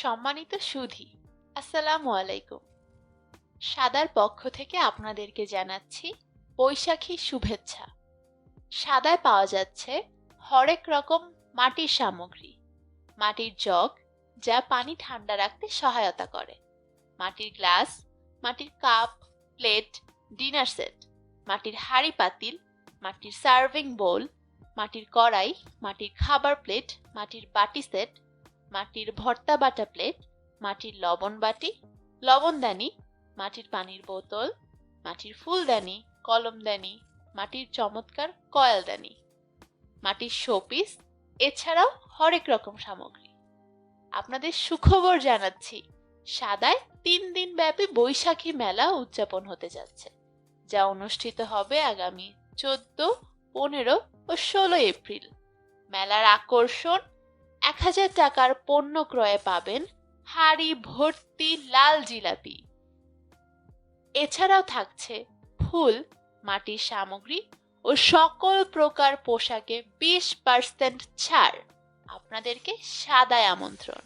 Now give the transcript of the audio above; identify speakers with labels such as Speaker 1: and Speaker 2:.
Speaker 1: সম্মানিত সুধী, আসসালামু আলাইকুম। সাদার পক্ষ থেকে আপনাদেরকে জানাচ্ছি বৈশাখী শুভেচ্ছা। সাদায় পাওয়া যাচ্ছে হরেক রকম মাটির সামগ্রী, মাটির জগ যা পানি ঠান্ডা রাখতে সহায়তা করে, মাটির গ্লাস, মাটির কাপ, প্লেট, ডিনার সেট, মাটির হাঁড়ি পাতিল, মাটির সার্ভিং বোল, মাটির কড়াই, মাটির খাবার প্লেট, মাটির বাটি সেট, মাটির ভর্তা বাটা প্লেট, মাটির লবণ বাটি, লবণদানি, মাটির পানির বোতল, মাটির ফুলদানি, কলমদানি, মাটির চমৎকার কয়েলদানি, মাটির শোপিস, এছাড়াও হরেক রকম সামগ্রী। আপনাদের সুখবর জানাচ্ছি, সাদায় 3 দিন ব্যাপী বৈশাখী মেলা উদযাপন হতে যাচ্ছে, যা অনুষ্ঠিত হবে আগামী 14, 15 ও 16 এপ্রিল। মেলার আকর্ষণ, 1000 টাকার পণ্য ক্রয়ে পাবেন হাঁড়ি ভর্তি লাল জিলাপি। এছাড়াও থাকছে ফুল, মাটির সামগ্রী ও সকল প্রকার পোশাকে 20% ছাড়। আপনাদেরকে সাদায় আমন্ত্রণ।